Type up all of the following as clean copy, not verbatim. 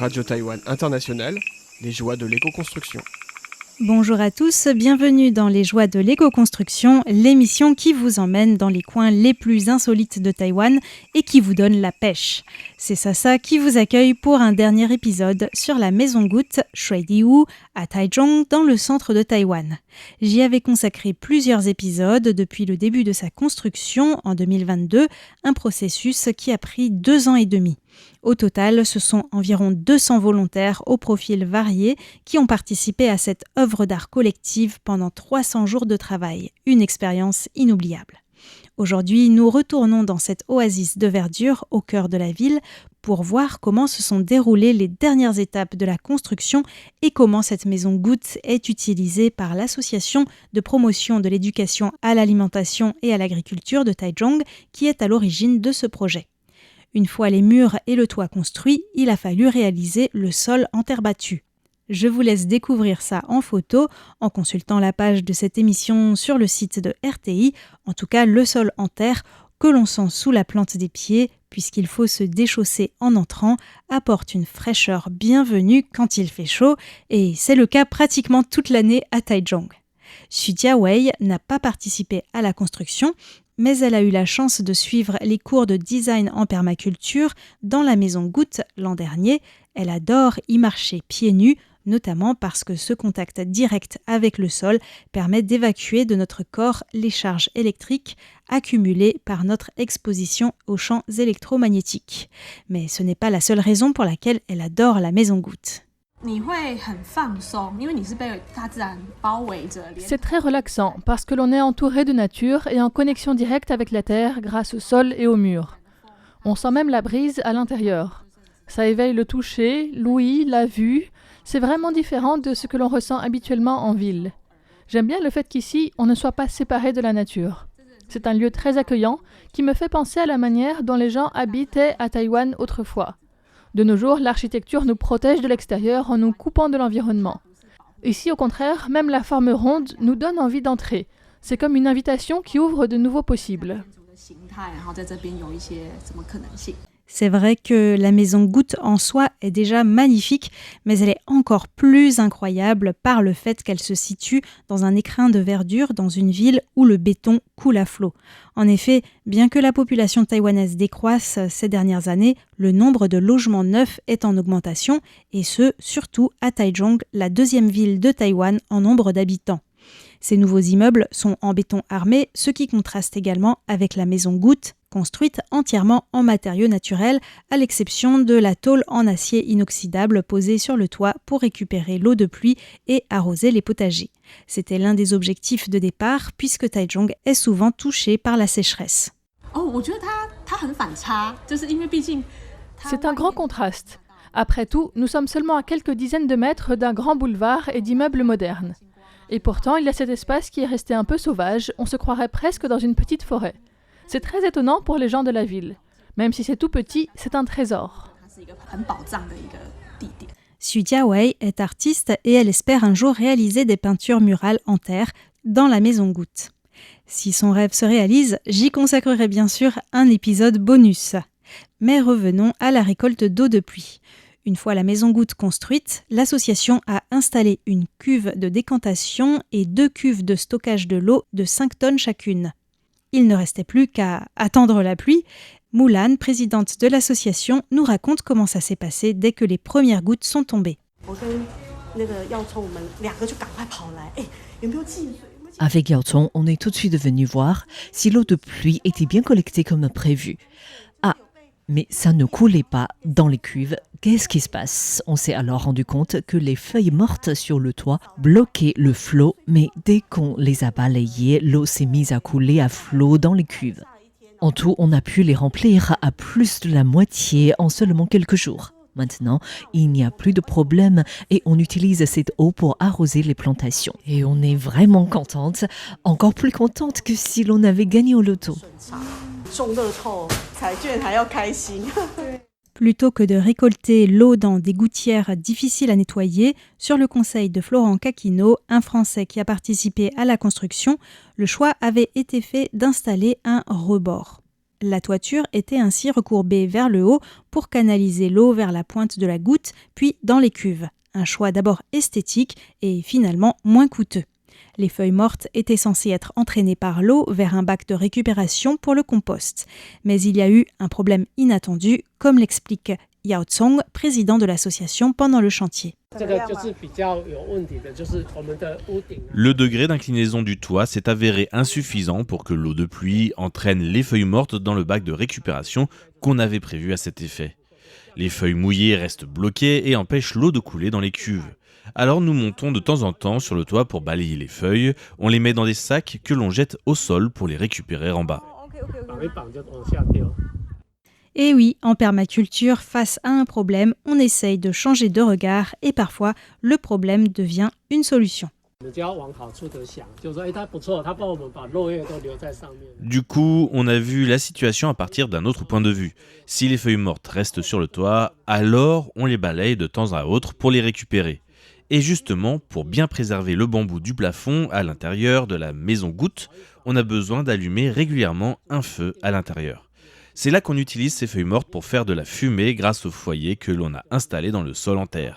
Radio Taïwan International, les joies de l'éco-construction. Bonjour à tous, bienvenue dans Les Joies de l'éco-construction, l'émission qui vous emmène dans les coins les plus insolites de Taïwan et qui vous donne la pêche. C'est Sasa qui vous accueille pour un dernier épisode sur la maison goutte Shui Diwu à Taichung dans le centre de Taïwan. J'y avais consacré plusieurs épisodes depuis le début de sa construction en 2022, un processus qui a pris 2 ans et demi. Au total, ce sont environ 200 volontaires aux profils variés qui ont participé à cette œuvre d'art collective pendant 300 jours de travail, une expérience inoubliable. Aujourd'hui, nous retournons dans cette oasis de verdure au cœur de la ville pour voir comment se sont déroulées les dernières étapes de la construction et comment cette maison goutte est utilisée par l'association de promotion de l'éducation à l'alimentation et à l'agriculture de Taichung qui est à l'origine de ce projet. Une fois les murs et le toit construits, il a fallu réaliser le sol en terre battue. Je vous laisse découvrir ça en photo en consultant la page de cette émission sur le site de RTI, en tout cas le sol en terre que l'on sent sous la plante des pieds puisqu'il faut se déchausser en entrant, apporte une fraîcheur bienvenue quand il fait chaud et c'est le cas pratiquement toute l'année à Taichung. Xu Jiawei n'a pas participé à la construction, mais elle a eu la chance de suivre les cours de design en permaculture dans la maison goutte l'an dernier. Elle adore y marcher pieds nus, notamment parce que ce contact direct avec le sol permet d'évacuer de notre corps les charges électriques accumulées par notre exposition aux champs électromagnétiques. Mais ce n'est pas la seule raison pour laquelle elle adore la maison goutte. C'est très relaxant parce que l'on est entouré de nature et en connexion directe avec la terre grâce au sol et aux murs. On sent même la brise à l'intérieur. Ça éveille le toucher, l'ouïe, la vue. C'est vraiment différent de ce que l'on ressent habituellement en ville. J'aime bien le fait qu'ici, on ne soit pas séparé de la nature. C'est un lieu très accueillant qui me fait penser à la manière dont les gens habitaient à Taïwan autrefois. De nos jours, l'architecture nous protège de l'extérieur en nous coupant de l'environnement. Ici, au contraire, même la forme ronde nous donne envie d'entrer. C'est comme une invitation qui ouvre de nouveaux possibles. C'est vrai que la maison goutte en soi est déjà magnifique, mais elle est encore plus incroyable par le fait qu'elle se situe dans un écrin de verdure dans une ville où le béton coule à flot. En effet, bien que la population taïwanaise décroisse ces dernières années, le nombre de logements neufs est en augmentation, et ce, surtout à Taichung, la 2e ville de Taïwan en nombre d'habitants. Ces nouveaux immeubles sont en béton armé, ce qui contraste également avec la maison goutte, construite entièrement en matériaux naturels, à l'exception de la tôle en acier inoxydable posée sur le toit pour récupérer l'eau de pluie et arroser les potagers. C'était l'un des objectifs de départ, puisque Taichung est souvent touché par la sécheresse. C'est un grand contraste. Après tout, nous sommes seulement à quelques dizaines de mètres d'un grand boulevard et d'immeubles modernes. Et pourtant, il y a cet espace qui est resté un peu sauvage, on se croirait presque dans une petite forêt. C'est très étonnant pour les gens de la ville. Même si c'est tout petit, c'est un trésor. Xu Jiawei est artiste et elle espère un jour réaliser des peintures murales en terre dans la maison goutte. Si son rêve se réalise, j'y consacrerai bien sûr un épisode bonus. Mais revenons à la récolte d'eau de pluie. Une fois la maison goutte construite, l'association a installé une cuve de décantation et 2 cuves de stockage de l'eau de 5 tonnes chacune. Il ne restait plus qu'à attendre la pluie. Mulan, présidente de l'association, nous raconte comment ça s'est passé dès que les premières gouttes sont tombées. Avec Yao Chong, on est tout de suite venu voir si l'eau de pluie était bien collectée comme prévu. Ah, mais ça ne coulait pas dans les cuves. Qu'est-ce qui se passe ? On s'est alors rendu compte que les feuilles mortes sur le toit bloquaient le flot, mais dès qu'on les a balayées, l'eau s'est mise à couler à flot dans les cuves. En tout, on a pu les remplir à plus de la moitié en seulement quelques jours. Maintenant, il n'y a plus de problème et on utilise cette eau pour arroser les plantations. Et on est vraiment contente, encore plus contente que si l'on avait gagné au loto. Plutôt que de récolter l'eau dans des gouttières difficiles à nettoyer, sur le conseil de Florent Caquino, un Français qui a participé à la construction, le choix avait été fait d'installer un rebord. La toiture était ainsi recourbée vers le haut pour canaliser l'eau vers la pointe de la goutte, puis dans les cuves. Un choix d'abord esthétique et finalement moins coûteux. Les feuilles mortes étaient censées être entraînées par l'eau vers un bac de récupération pour le compost. Mais il y a eu un problème inattendu, comme l'explique Yao Tsong, président de l'association pendant le chantier. Le degré d'inclinaison du toit s'est avéré insuffisant pour que l'eau de pluie entraîne les feuilles mortes dans le bac de récupération qu'on avait prévu à cet effet. Les feuilles mouillées restent bloquées et empêchent l'eau de couler dans les cuves. Alors nous montons de temps en temps sur le toit pour balayer les feuilles, on les met dans des sacs que l'on jette au sol pour les récupérer en bas. Et oui, en permaculture, face à un problème, on essaye de changer de regard et parfois le problème devient une solution. Du coup, on a vu la situation à partir d'un autre point de vue. Si les feuilles mortes restent sur le toit, alors on les balaye de temps à autre pour les récupérer. Et justement, pour bien préserver le bambou du plafond à l'intérieur de la maison goutte, on a besoin d'allumer régulièrement un feu à l'intérieur. C'est là qu'on utilise ces feuilles mortes pour faire de la fumée grâce au foyer que l'on a installé dans le sol en terre.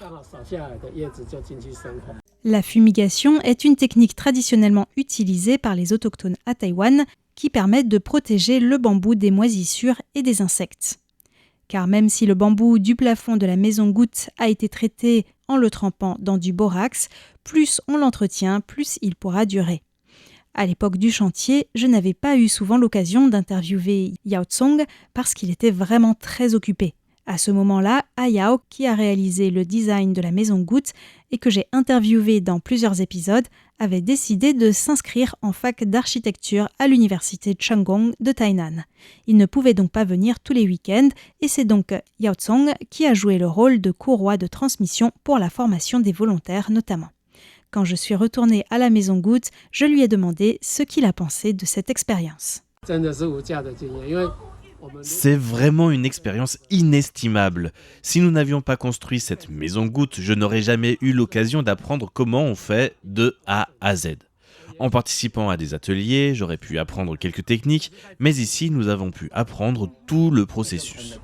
La fumigation est une technique traditionnellement utilisée par les autochtones à Taïwan qui permet de protéger le bambou des moisissures et des insectes. Car même si le bambou du plafond de la maison goutte a été traité en le trempant dans du borax, plus on l'entretient, plus il pourra durer. À l'époque du chantier, je n'avais pas eu souvent l'occasion d'interviewer Yao Tsong parce qu'il était vraiment très occupé. À ce moment-là, Ayao, qui a réalisé le design de la maison goutte et que j'ai interviewé dans plusieurs épisodes, avait décidé de s'inscrire en fac d'architecture à l'université Chunggong de Tainan. Il ne pouvait donc pas venir tous les week-ends et c'est donc Yao Tsong qui a joué le rôle de courroie de transmission pour la formation des volontaires notamment. Quand je suis retournée à la maison goutte, je lui ai demandé ce qu'il a pensé de cette expérience. C'est vraiment une expérience inestimable. Si nous n'avions pas construit cette maison goutte, je n'aurais jamais eu l'occasion d'apprendre comment on fait de A à Z. En participant à des ateliers, j'aurais pu apprendre quelques techniques, mais ici nous avons pu apprendre tout le processus.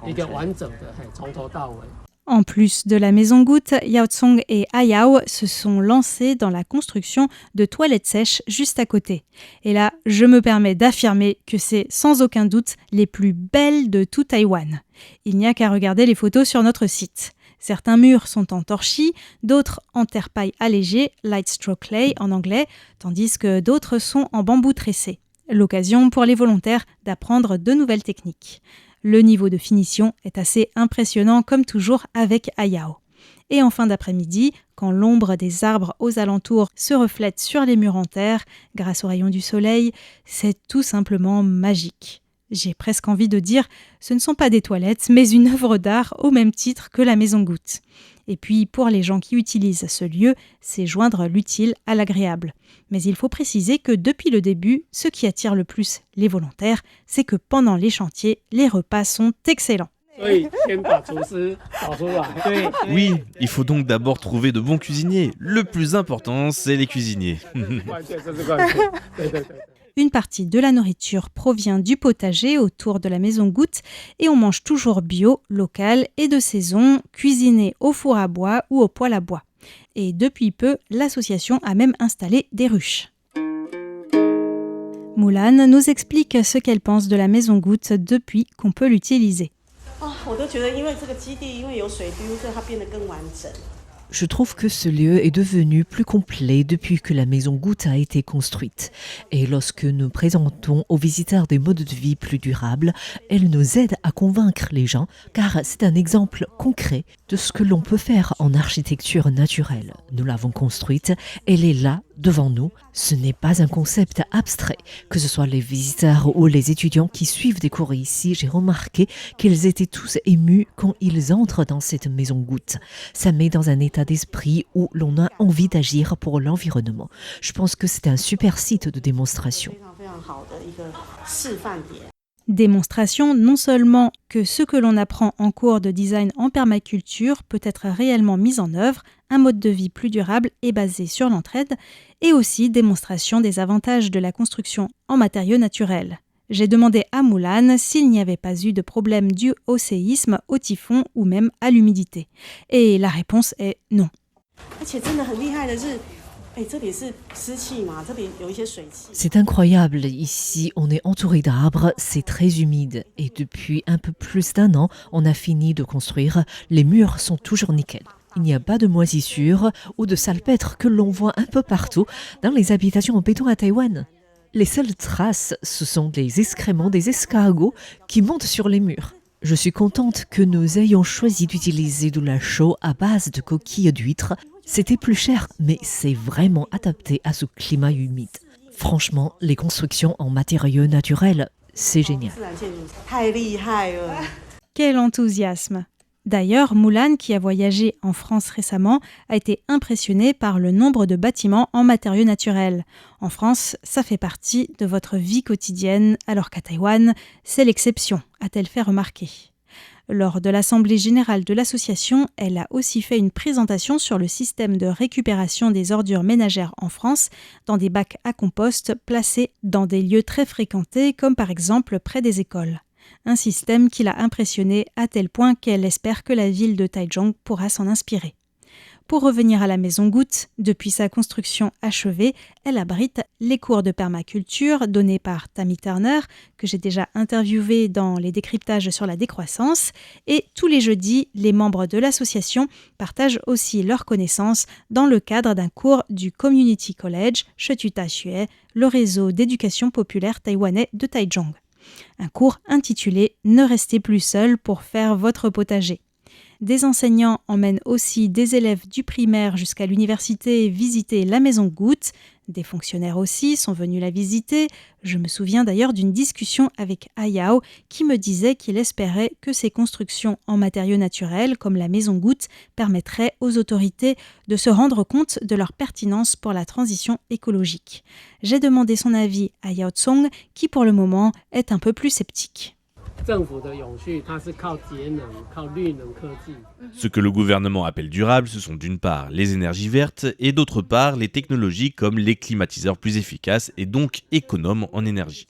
En plus de la maison goutte, Yao Tsong et Ayao se sont lancés dans la construction de toilettes sèches juste à côté. Et là, je me permets d'affirmer que c'est sans aucun doute les plus belles de tout Taïwan. Il n'y a qu'à regarder les photos sur notre site. Certains murs sont en torchis, d'autres en terre-paille allégée, light straw clay en anglais, tandis que d'autres sont en bambou tressé. L'occasion pour les volontaires d'apprendre de nouvelles techniques. Le niveau de finition est assez impressionnant comme toujours avec Ayao. Et en fin d'après-midi, quand l'ombre des arbres aux alentours se reflète sur les murs en terre, grâce aux rayons du soleil, c'est tout simplement magique. J'ai presque envie de dire, ce ne sont pas des toilettes, mais une œuvre d'art au même titre que la maison goutte. Et puis, pour les gens qui utilisent ce lieu, c'est joindre l'utile à l'agréable. Mais il faut préciser que depuis le début, ce qui attire le plus les volontaires, c'est que pendant les chantiers, les repas sont excellents. Oui, il faut donc d'abord trouver de bons cuisiniers. Le plus important, c'est les cuisiniers. Une partie de la nourriture provient du potager autour de la maison goutte et on mange toujours bio, local et de saison, cuisiné au four à bois ou au poêle à bois. Et depuis peu, l'association a même installé des ruches. Mulan nous explique ce qu'elle pense de la maison goutte depuis qu'on peut l'utiliser. Je trouve que ce lieu est devenu plus complet depuis que la maison goutte a été construite. Et lorsque nous présentons aux visiteurs des modes de vie plus durables, elle nous aide à convaincre les gens, car c'est un exemple concret de ce que l'on peut faire en architecture naturelle. Nous l'avons construite, elle est là, devant nous. Ce n'est pas un concept abstrait. Que ce soit les visiteurs ou les étudiants qui suivent des cours ici, j'ai remarqué qu'ils étaient tous émus quand ils entrent dans cette maison goutte. Ça met dans un état d'esprit où l'on a envie d'agir pour l'environnement. Je pense que c'est un super site de démonstration. Démonstration non seulement que ce que l'on apprend en cours de design en permaculture peut être réellement mis en œuvre, un mode de vie plus durable et basé sur l'entraide, et aussi démonstration des avantages de la construction en matériaux naturels. J'ai demandé à Mulan s'il n'y avait pas eu de problème dû au séisme, au typhon ou même à l'humidité. Et la réponse est non. C'est incroyable, ici on est entouré d'arbres, c'est très humide et depuis un peu plus d'1 an, on a fini de construire, les murs sont toujours nickel. Il n'y a pas de moisissures ou de salpêtre que l'on voit un peu partout dans les habitations en béton à Taïwan. Les seules traces, ce sont les excréments des escargots qui montent sur les murs. Je suis contente que nous ayons choisi d'utiliser de la chaux à base de coquilles d'huîtres. C'était plus cher, mais c'est vraiment adapté à ce climat humide. Franchement, les constructions en matériaux naturels, c'est génial. Quel enthousiasme! D'ailleurs, Mulan, qui a voyagé en France récemment, a été impressionnée par le nombre de bâtiments en matériaux naturels. En France, ça fait partie de votre vie quotidienne, alors qu'à Taïwan, c'est l'exception, a-t-elle fait remarquer. Lors de l'Assemblée générale de l'association, elle a aussi fait une présentation sur le système de récupération des ordures ménagères en France dans des bacs à compost placés dans des lieux très fréquentés, comme par exemple près des écoles. Un système qui l'a impressionnée à tel point qu'elle espère que la ville de Taichung pourra s'en inspirer. Pour revenir à la maison Goutte, depuis sa construction achevée, elle abrite les cours de permaculture donnés par Tammy Turner, que j'ai déjà interviewé dans les décryptages sur la décroissance, et tous les jeudis, les membres de l'association partagent aussi leurs connaissances dans le cadre d'un cours du Community College Shetu Daxue, le réseau d'éducation populaire taïwanais de Taichung. Un cours intitulé « Ne restez plus seul pour faire votre potager ». Des enseignants emmènent aussi des élèves du primaire jusqu'à l'université visiter la maison Goutte. Des fonctionnaires aussi sont venus la visiter. Je me souviens d'ailleurs d'une discussion avec Ayao qui me disait qu'il espérait que ces constructions en matériaux naturels comme la maison Goutte permettraient aux autorités de se rendre compte de leur pertinence pour la transition écologique. J'ai demandé son avis à Yao Tsong qui pour le moment est un peu plus sceptique. Ce que le gouvernement appelle durable, ce sont d'une part les énergies vertes et d'autre part les technologies comme les climatiseurs plus efficaces et donc économes en énergie.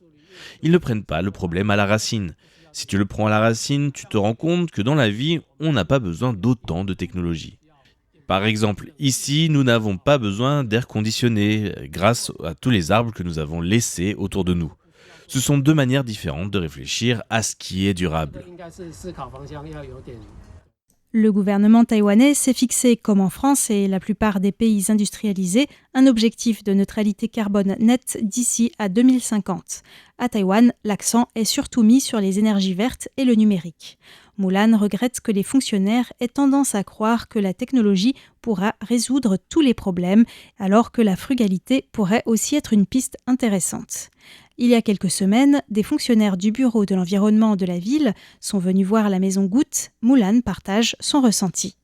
Ils ne prennent pas le problème à la racine. Si tu le prends à la racine, tu te rends compte que dans la vie, on n'a pas besoin d'autant de technologies. Par exemple, ici, nous n'avons pas besoin d'air conditionné grâce à tous les arbres que nous avons laissés autour de nous. Ce sont deux manières différentes de réfléchir à ce qui est durable. Le gouvernement taïwanais s'est fixé, comme en France et la plupart des pays industrialisés, un objectif de neutralité carbone nette d'ici à 2050. À Taïwan, l'accent est surtout mis sur les énergies vertes et le numérique. Mulan regrette que les fonctionnaires aient tendance à croire que la technologie pourra résoudre tous les problèmes, alors que la frugalité pourrait aussi être une piste intéressante. Il y a quelques semaines, des fonctionnaires du bureau de l'environnement de la ville sont venus voir la maison Goutte. Mulan partage son ressenti.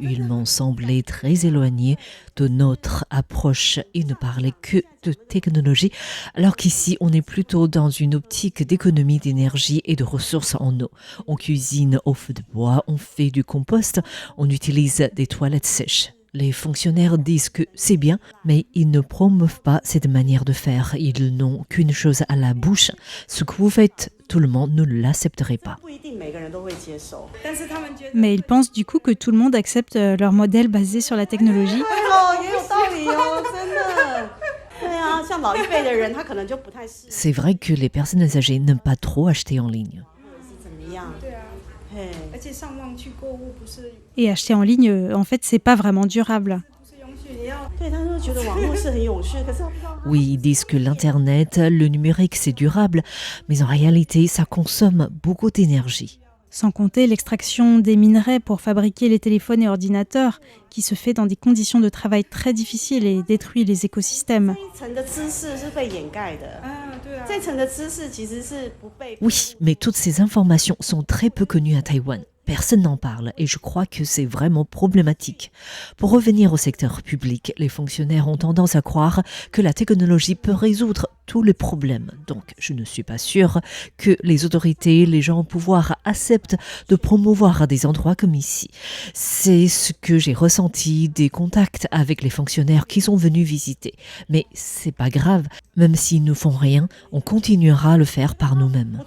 Ils m'ont semblé très éloignés de notre approche et ne parlaient que de technologie, alors qu'ici on est plutôt dans une optique d'économie d'énergie et de ressources en eau. On cuisine au feu de bois, on fait du compost, on utilise des toilettes sèches. Les fonctionnaires disent que c'est bien, mais ils ne promeuvent pas cette manière de faire. Ils n'ont qu'une chose à la bouche. Ce que vous faites, tout le monde ne l'accepterait pas. Mais ils pensent du coup que tout le monde accepte leur modèle basé sur la technologie. C'est vrai que les personnes âgées n'aiment pas trop acheter en ligne. Et acheter en ligne, en fait, c'est pas vraiment durable. Oui, ils disent que l'Internet, le numérique, c'est durable, mais en réalité, ça consomme beaucoup d'énergie. Sans compter l'extraction des minerais pour fabriquer les téléphones et ordinateurs, qui se fait dans des conditions de travail très difficiles et détruit les écosystèmes. Oui, mais toutes ces informations sont très peu connues à Taïwan. Personne n'en parle et je crois que c'est vraiment problématique. Pour revenir au secteur public, les fonctionnaires ont tendance à croire que la technologie peut résoudre tous les problèmes. Donc, je ne suis pas sûre que les autorités, les gens au pouvoir acceptent de promouvoir des endroits comme ici. C'est ce que j'ai ressenti des contacts avec les fonctionnaires qui sont venus visiter. Mais c'est pas grave, même s'ils ne font rien, on continuera à le faire par nous-mêmes.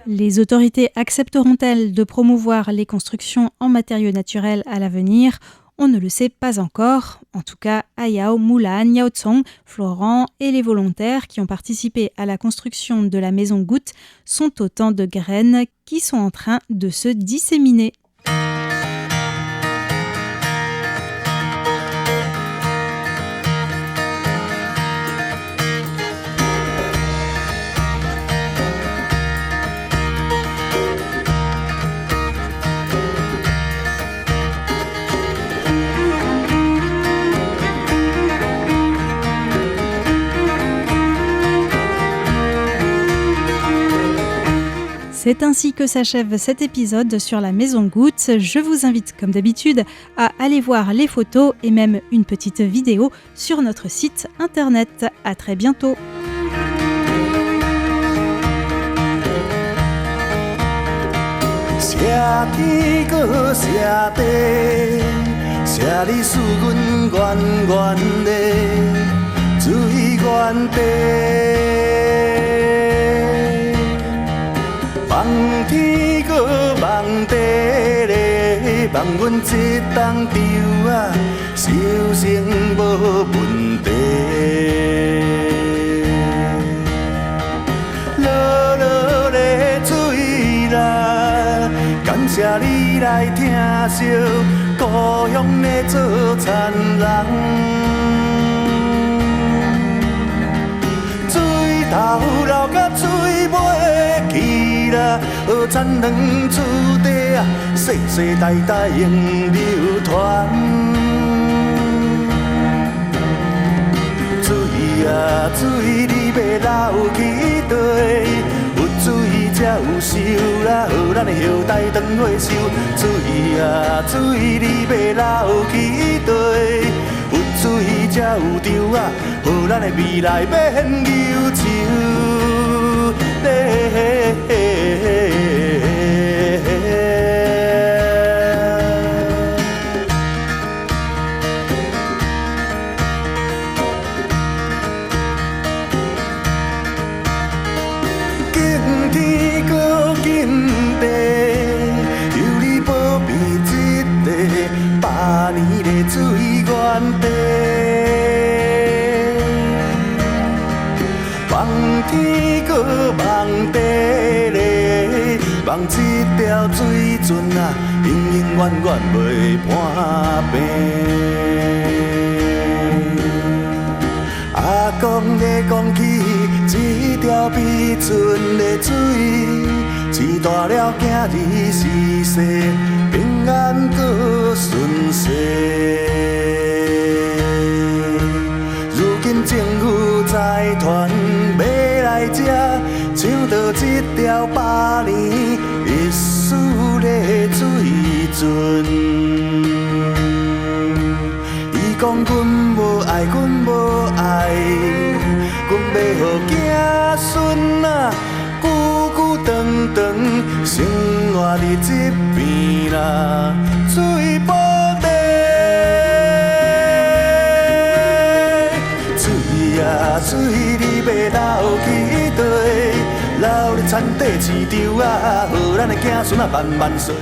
Les autorités accepteront-elles de promouvoir les constructions en matériaux naturels à l'avenir ? On ne le sait pas encore. En tout cas, Ayao, Mulan, Yao Tsong, Florent et les volontaires qui ont participé à la construction de la maison Goutte sont autant de graines qui sont en train de se disséminer. C'est ainsi que s'achève cet épisode sur la Maison Goutte. Je vous invite, comme d'habitude, à aller voir les photos et même une petite vidéo sur notre site internet. À très bientôt.望天搁望地咧，望阮这当场啊，修成无问题。落落咧水啦，感谢你来听惜，故乡咧做田人。水头流甲水尾去啦，河田两厝地啊，世世代代永流传。水啊水，你要流去地，有水才有收啦，予咱的后代长岁寿。水啊水，你要流去地，有水才有潮啊，予咱的未来免忧愁。敬天搁敬地，有你保庇这地，百年的水源地。望天搁望地咧，望这条水船啊，永永远远袂半平。阿公咧讲起这条碧船的水，饲大了囝儿世世平安搁顺遂。如今政府财团要来这，抢到这条百年历史的水船。伊讲阮无爱，阮无爱，阮要予囝孙啊，久久长长生活伫这边啦，水宝地。水啊水，你要流去地，流入田地市场啊，予咱的子孙啊万万岁。